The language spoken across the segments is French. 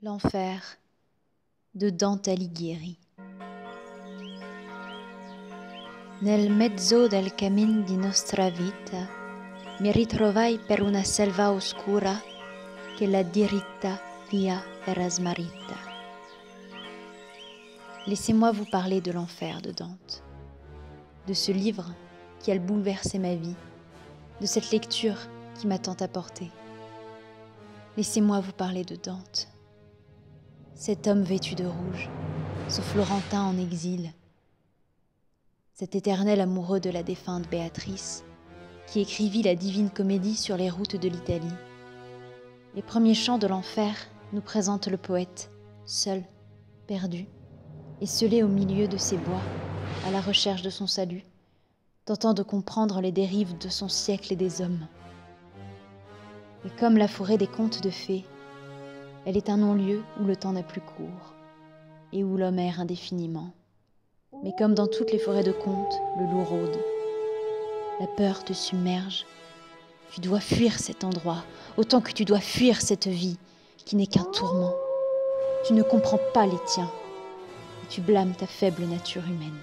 L'enfer de Dante Alighieri. Nel mezzo del cammin di nostra vita mi ritrovai per una selva oscura che la diritta via era smarrita. Laissez-moi vous parler de l'enfer de Dante, de ce livre qui a bouleversé ma vie, de cette lecture qui m'a tant apporté. Laissez-moi vous parler de Dante, cet homme vêtu de rouge, ce Florentin en exil, cet éternel amoureux de la défunte Béatrice, qui écrivit la Divine Comédie sur les routes de l'Italie. Les premiers chants de l'enfer nous présentent le poète, seul, perdu, esseulé au milieu de ces bois, à la recherche de son salut, tentant de comprendre les dérives de son siècle et des hommes. Et comme la forêt des contes de fées, elle est un non-lieu où le temps n'a plus cours et où l'homme erre indéfiniment. Mais comme dans toutes les forêts de contes, le loup rôde. La peur te submerge. Tu dois fuir cet endroit, autant que tu dois fuir cette vie qui n'est qu'un tourment. Tu ne comprends pas les tiens et tu blâmes ta faible nature humaine.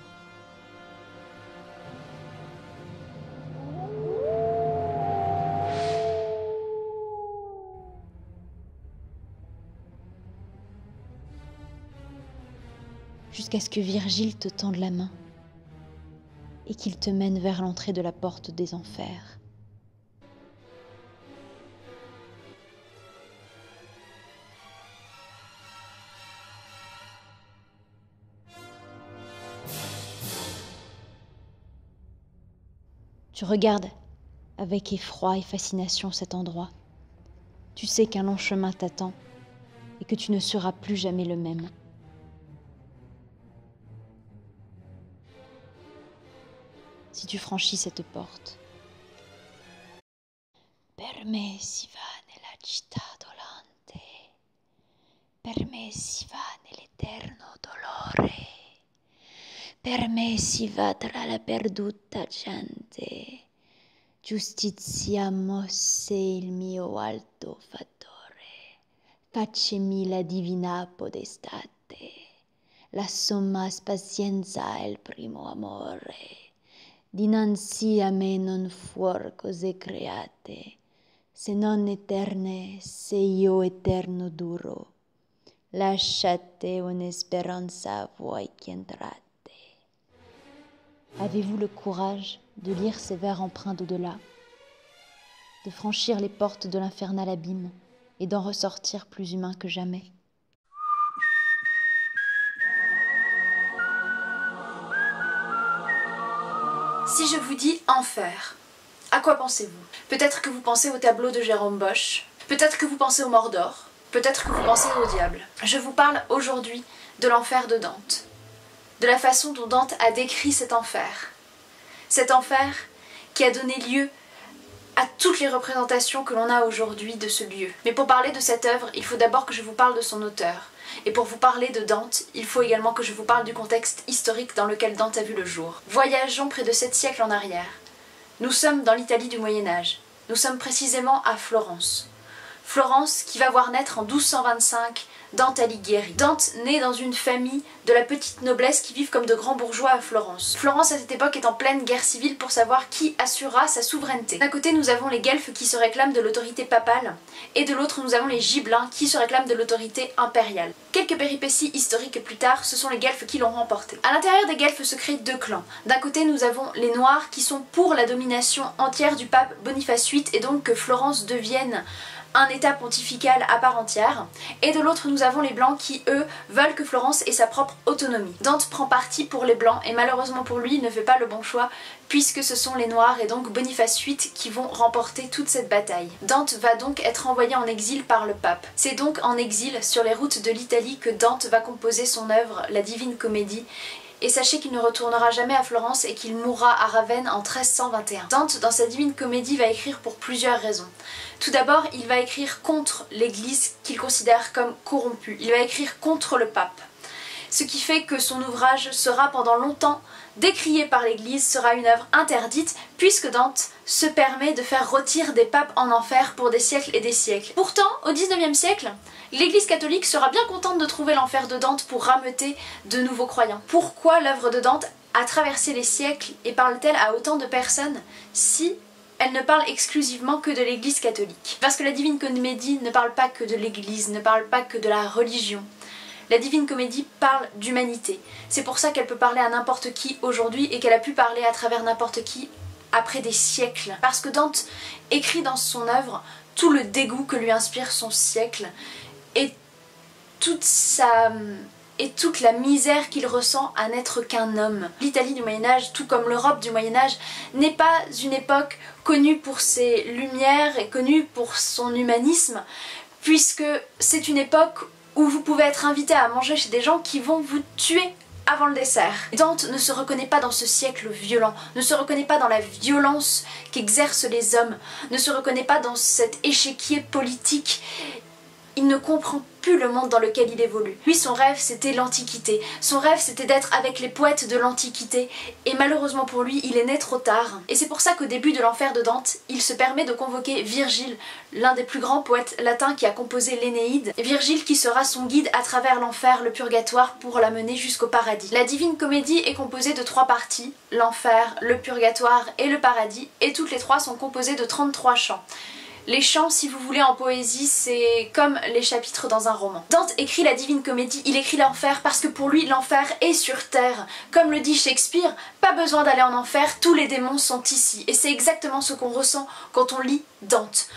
Jusqu'à ce que Virgile te tende la main et qu'il te mène vers l'entrée de la porte des enfers. Tu regardes avec effroi et fascination cet endroit. Tu sais qu'un long chemin t'attend et que tu ne seras plus jamais le même. Si tu franchis cette porte. Per me si va nella città dolente, per me si va nell'eterno dolore, per me si va tra la perduta gente, giustizia mosse il mio alto fattore, faccemi la divina podestate, la somma pazienza è il primo amore. Dinanzi a me non fuor cose create, se non eterne, se io eterno duro. Lasciate un'esperanza voi che entrate. Avez-vous le courage de lire ces vers empreints d'au-delà, de franchir les portes de l'infernal abîme et d'en ressortir plus humain que jamais? Si je vous dis enfer, à quoi pensez-vous? Peut-être que vous pensez au tableau de Jérôme Bosch, peut-être que vous pensez au Mordor, peut-être que vous pensez au diable. Je vous parle aujourd'hui de l'enfer de Dante, de la façon dont Dante a décrit cet enfer qui a donné lieu à toutes les représentations que l'on a aujourd'hui de ce lieu. Mais pour parler de cette œuvre, il faut d'abord que je vous parle de son auteur. Et pour vous parler de Dante, il faut également que je vous parle du contexte historique dans lequel Dante a vu le jour. Voyageons près de 7 siècles en arrière. Nous sommes dans l'Italie du Moyen-Âge. Nous sommes précisément à Florence. Florence qui va voir naître en 1225 Dante Alighieri. Dante naît dans une famille de la petite noblesse qui vivent comme de grands bourgeois à Florence. Florence à cette époque est en pleine guerre civile pour savoir qui assurera sa souveraineté. D'un côté nous avons les Guelfes qui se réclament de l'autorité papale et de l'autre nous avons les Gibelins qui se réclament de l'autorité impériale. Quelques péripéties historiques plus tard, ce sont les Guelfes qui l'ont remporté. À l'intérieur des Guelfes se créent deux clans. D'un côté nous avons les Noirs qui sont pour la domination entière du pape Boniface VIII et donc que Florence devienne un état pontifical à part entière, et de l'autre nous avons les blancs qui eux veulent que Florence ait sa propre autonomie. Dante prend parti pour les blancs et malheureusement pour lui il ne fait pas le bon choix puisque ce sont les noirs et donc Boniface VIII qui vont remporter toute cette bataille. Dante va donc être envoyé en exil par le pape. C'est donc en exil sur les routes de l'Italie que Dante va composer son œuvre, la Divine Comédie. Et sachez qu'il ne retournera jamais à Florence et qu'il mourra à Ravenne en 1321. Dante, dans sa Divine Comédie, va écrire pour plusieurs raisons. Tout d'abord, il va écrire contre l'Église qu'il considère comme corrompue. Il va écrire contre le pape. ce qui fait que son ouvrage sera pendant longtemps décrié par l'Église, sera une œuvre interdite, puisque Dante se permet de faire rôtir des papes en enfer pour des siècles et des siècles. Pourtant, au XIXe siècle, l'Église catholique sera bien contente de trouver l'enfer de Dante pour rameuter de nouveaux croyants. Pourquoi l'œuvre de Dante a traversé les siècles et parle-t-elle à autant de personnes si elle ne parle exclusivement que de l'Église catholique? Parce que la Divine Comédie ne parle pas que de l'Église, ne parle pas que de la religion. La Divine Comédie parle d'humanité. C'est pour ça qu'elle peut parler à n'importe qui aujourd'hui et qu'elle a pu parler à travers n'importe qui après des siècles. Parce que Dante écrit dans son œuvre tout le dégoût que lui inspire son siècle et toute la misère qu'il ressent à n'être qu'un homme. L'Italie du Moyen-Âge, tout comme l'Europe du Moyen-Âge, n'est pas une époque connue pour ses lumières et connue pour son humanisme, puisque c'est une époque où vous pouvez être invité à manger chez des gens qui vont vous tuer avant le dessert. Dante ne se reconnaît pas dans ce siècle violent, ne se reconnaît pas dans la violence qu'exercent les hommes, ne se reconnaît pas dans cet échiquier politique. Il ne comprend plus le monde dans lequel il évolue. Lui, son rêve, c'était l'Antiquité. Son rêve, c'était d'être avec les poètes de l'Antiquité. Et malheureusement pour lui, il est né trop tard. Et c'est pour ça qu'au début de l'Enfer de Dante, il se permet de convoquer Virgile, l'un des plus grands poètes latins qui a composé l'Énéide. Virgile qui sera son guide à travers l'enfer, le purgatoire, pour l'amener jusqu'au paradis. La Divine Comédie est composée de 3 parties, l'enfer, le purgatoire et le paradis, et toutes les 3 sont composées de 33 chants. Les chants, si vous voulez, en poésie, c'est comme les chapitres dans un roman. Dante écrit la Divine Comédie, il écrit l'enfer parce que pour lui, l'enfer est sur terre. Comme le dit Shakespeare, pas besoin d'aller en enfer, tous les démons sont ici. Et c'est exactement ce qu'on ressent quand on lit Dante.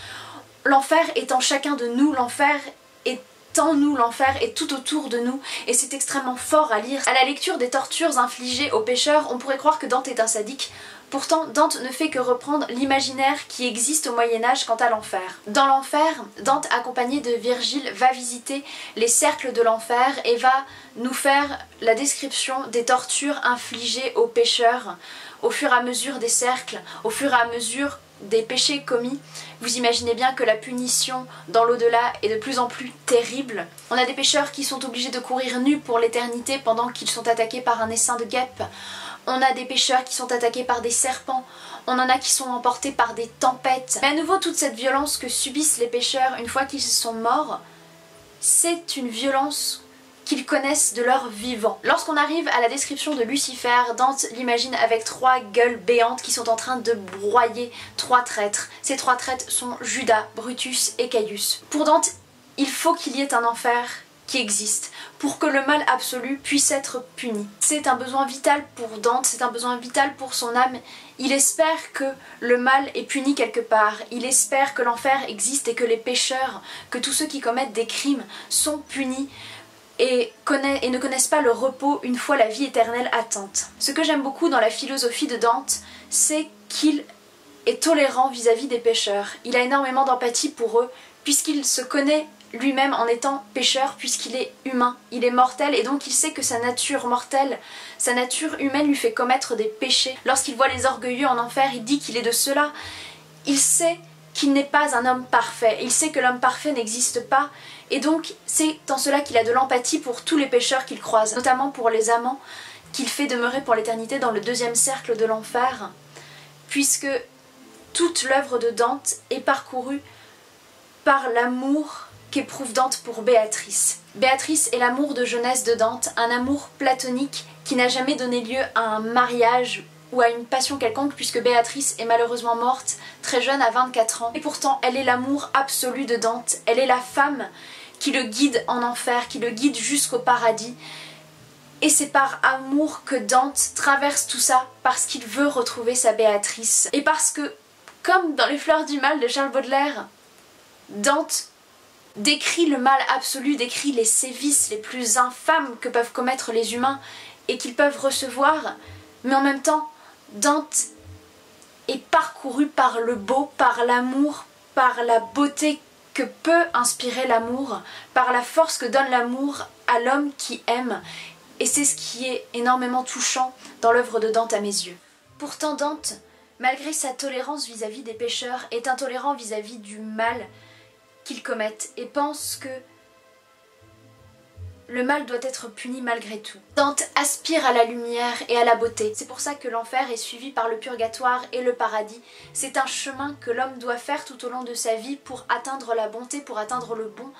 L'enfer est en chacun de nous, l'enfer est en nous, l'enfer est tout autour de nous, et c'est extrêmement fort à lire. À la lecture des tortures infligées aux pécheurs, on pourrait croire que Dante est un sadique. Pourtant, Dante ne fait que reprendre l'imaginaire qui existe au Moyen-Âge quant à l'enfer. Dans l'enfer, Dante, accompagné de Virgile, va visiter les cercles de l'enfer et va nous faire la description des tortures infligées aux pécheurs au fur et à mesure des cercles, au fur et à mesure des péchés commis. Vous imaginez bien que la punition dans l'au-delà est de plus en plus terrible. On a des pécheurs qui sont obligés de courir nus pour l'éternité pendant qu'ils sont attaqués par un essaim de guêpes. On a des pécheurs qui sont attaqués par des serpents, on en a qui sont emportés par des tempêtes. Mais à nouveau, toute cette violence que subissent les pécheurs une fois qu'ils sont morts, c'est une violence qu'ils connaissent de leur vivant. Lorsqu'on arrive à la description de Lucifer, Dante l'imagine avec 3 gueules béantes qui sont en train de broyer 3 traîtres. Ces 3 traîtres sont Judas, Brutus et Caius. Pour Dante, il faut qu'il y ait un enfer qui existe, pour que le mal absolu puisse être puni. C'est un besoin vital pour Dante, c'est un besoin vital pour son âme. Il espère que le mal est puni quelque part, il espère que l'enfer existe et que les pécheurs, que tous ceux qui commettent des crimes sont punis et ne connaissent pas le repos une fois la vie éternelle atteinte. Ce que j'aime beaucoup dans la philosophie de Dante, c'est qu'il est tolérant vis-à-vis des pécheurs. Il a énormément d'empathie pour eux, puisqu'il se connaît lui-même en étant pécheur, puisqu'il est humain, il est mortel, et donc il sait que sa nature mortelle, sa nature humaine lui fait commettre des péchés. Lorsqu'il voit les orgueilleux en enfer, il dit qu'il est de ceux-là. Il sait qu'il n'est pas un homme parfait, il sait que l'homme parfait n'existe pas, et donc c'est en cela qu'il a de l'empathie pour tous les pécheurs qu'il croise, notamment pour les amants qu'il fait demeurer pour l'éternité dans le 2e cercle de l'enfer, puisque toute l'œuvre de Dante est parcourue par l'amour qu'éprouve Dante pour Béatrice. Béatrice est l'amour de jeunesse de Dante, un amour platonique qui n'a jamais donné lieu à un mariage ou à une passion quelconque, puisque Béatrice est malheureusement morte très jeune, à 24 ans. Et pourtant, elle est l'amour absolu de Dante. Elle est la femme qui le guide en enfer, qui le guide jusqu'au paradis. Et c'est par amour que Dante traverse tout ça, parce qu'il veut retrouver sa Béatrice. Et parce que, comme dans Les Fleurs du Mal de Charles Baudelaire, Dante décrit le mal absolu, décrit les sévices les plus infâmes que peuvent commettre les humains et qu'ils peuvent recevoir, mais en même temps, Dante est parcouru par le beau, par l'amour, par la beauté que peut inspirer l'amour, par la force que donne l'amour à l'homme qui aime, et c'est ce qui est énormément touchant dans l'œuvre de Dante à mes yeux. Pourtant Dante, malgré sa tolérance vis-à-vis des pécheurs, est intolérant vis-à-vis du mal qu'ils commettent et pense que le mal doit être puni malgré tout. Dante aspire à la lumière et à la beauté. C'est pour ça que l'enfer est suivi par le purgatoire et le paradis. C'est un chemin que l'homme doit faire tout au long de sa vie pour atteindre la bonté, pour atteindre le bon,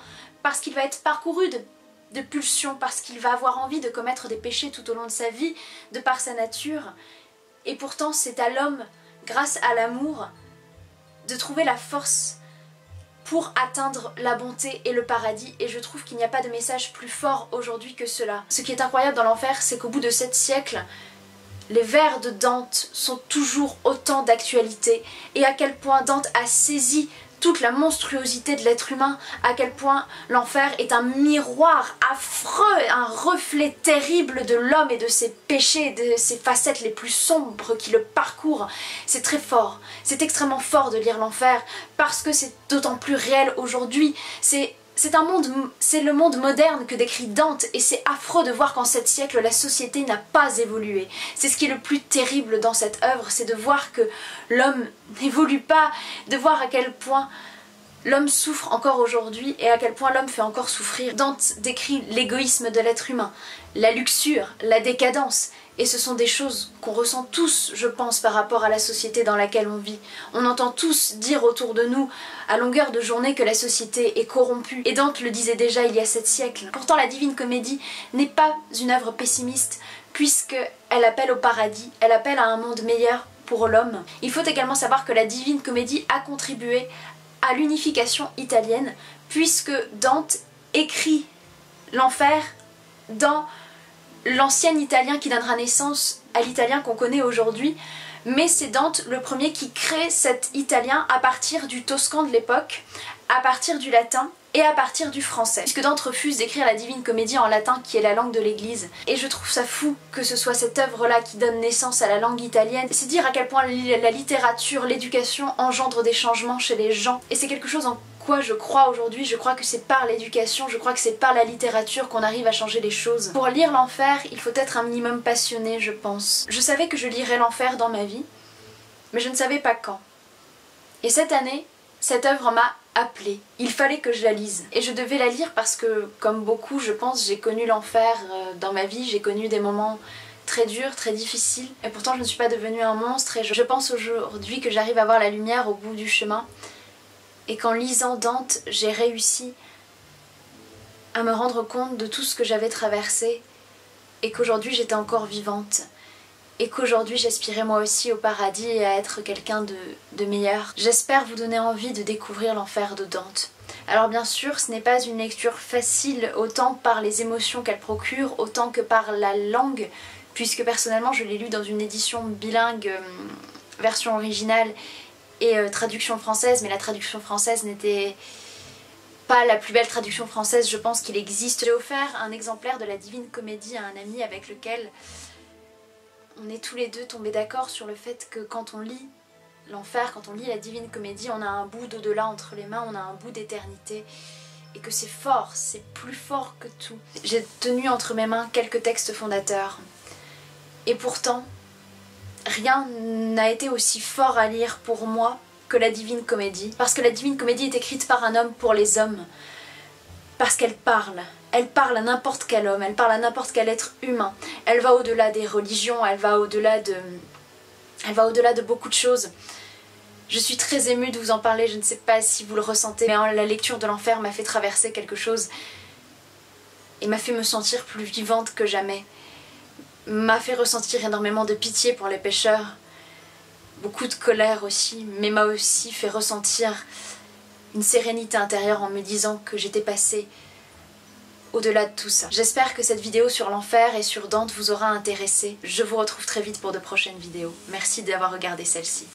parce qu'il va être parcouru de pulsions, parce qu'il va avoir envie de commettre des péchés tout au long de sa vie, de par sa nature. Et pourtant, c'est à l'homme, grâce à l'amour, de trouver la force pour atteindre la bonté et le paradis, et je trouve qu'il n'y a pas de message plus fort aujourd'hui que cela. Ce qui est incroyable dans l'enfer, c'est qu'au bout de 7 siècles, les vers de Dante sont toujours autant d'actualité, et à quel point Dante a saisi toute la monstruosité de l'être humain, à quel point l'enfer est un miroir affreux, un reflet terrible de l'homme et de ses péchés, de ses facettes les plus sombres qui le parcourent. C'est très fort, c'est extrêmement fort de lire l'enfer, parce que c'est d'autant plus réel aujourd'hui. C'est le monde moderne que décrit Dante, et c'est affreux de voir qu'en 7 siècles la société n'a pas évolué. C'est ce qui est le plus terrible dans cette œuvre, c'est de voir que l'homme n'évolue pas, de voir à quel point l'homme souffre encore aujourd'hui et à quel point l'homme fait encore souffrir. Dante décrit l'égoïsme de l'être humain, la luxure, la décadence, et ce sont des choses qu'on ressent tous, je pense, par rapport à la société dans laquelle on vit. On entend tous dire autour de nous, à longueur de journée, que la société est corrompue. Et Dante le disait déjà il y a 7 siècles. Pourtant, la Divine Comédie n'est pas une œuvre pessimiste, puisqu'elle appelle au paradis, elle appelle à un monde meilleur pour l'homme. Il faut également savoir que la Divine Comédie a contribué à l'unification italienne, puisque Dante écrit l'enfer dans l'ancien italien qui donnera naissance à l'italien qu'on connaît aujourd'hui, mais c'est Dante le premier qui crée cet italien à partir du toscan de l'époque, à partir du latin et à partir du français, puisque Dante refuse d'écrire la Divine Comédie en latin qui est la langue de l'église. Et je trouve ça fou que ce soit cette œuvre-là qui donne naissance à la langue italienne. C'est dire à quel point la littérature, l'éducation engendre des changements chez les gens, et c'est quelque chose en quoi je crois aujourd'hui. Je crois que c'est par l'éducation, je crois que c'est par la littérature qu'on arrive à changer les choses. Pour lire l'enfer, il faut être un minimum passionné, je pense. Je savais que je lirais l'enfer dans ma vie, mais je ne savais pas quand. Et cette année, cette œuvre m'a appelée. Il fallait que je la lise. Et je devais la lire parce que, comme beaucoup, je pense, j'ai connu l'enfer dans ma vie, j'ai connu des moments très durs, très difficiles. Et pourtant, je ne suis pas devenue un monstre, et je pense aujourd'hui que j'arrive à voir la lumière au bout du chemin. Et qu'en lisant Dante, j'ai réussi à me rendre compte de tout ce que j'avais traversé, et qu'aujourd'hui j'étais encore vivante, et qu'aujourd'hui j'aspirais moi aussi au paradis et à être quelqu'un de meilleur. J'espère vous donner envie de découvrir l'enfer de Dante. Alors bien sûr, ce n'est pas une lecture facile, autant par les émotions qu'elle procure, autant que par la langue, puisque personnellement je l'ai lu dans une édition bilingue, version originale, et traduction française, mais la traduction française n'était pas la plus belle traduction française, je pense qu'il existe. J'ai offert un exemplaire de la Divine Comédie à un ami avec lequel on est tous les deux tombés d'accord sur le fait que quand on lit l'enfer, quand on lit la Divine Comédie, on a un bout d'au-delà entre les mains, on a un bout d'éternité, et que c'est fort, c'est plus fort que tout. J'ai tenu entre mes mains quelques textes fondateurs, et pourtant rien n'a été aussi fort à lire pour moi que la Divine Comédie. Parce que la Divine Comédie est écrite par un homme pour les hommes. Parce qu'elle parle. Elle parle à n'importe quel homme, elle parle à n'importe quel être humain. Elle va au-delà des religions, elle va au-delà de beaucoup de choses. Je suis très émue de vous en parler, je ne sais pas si vous le ressentez, mais la lecture de l'enfer m'a fait traverser quelque chose et m'a fait me sentir plus vivante que jamais. M'a fait ressentir énormément de pitié pour les pécheurs, beaucoup de colère aussi, mais m'a aussi fait ressentir une sérénité intérieure en me disant que j'étais passée au-delà de tout ça. J'espère que cette vidéo sur l'enfer et sur Dante vous aura intéressé. Je vous retrouve très vite pour de prochaines vidéos. Merci d'avoir regardé celle-ci.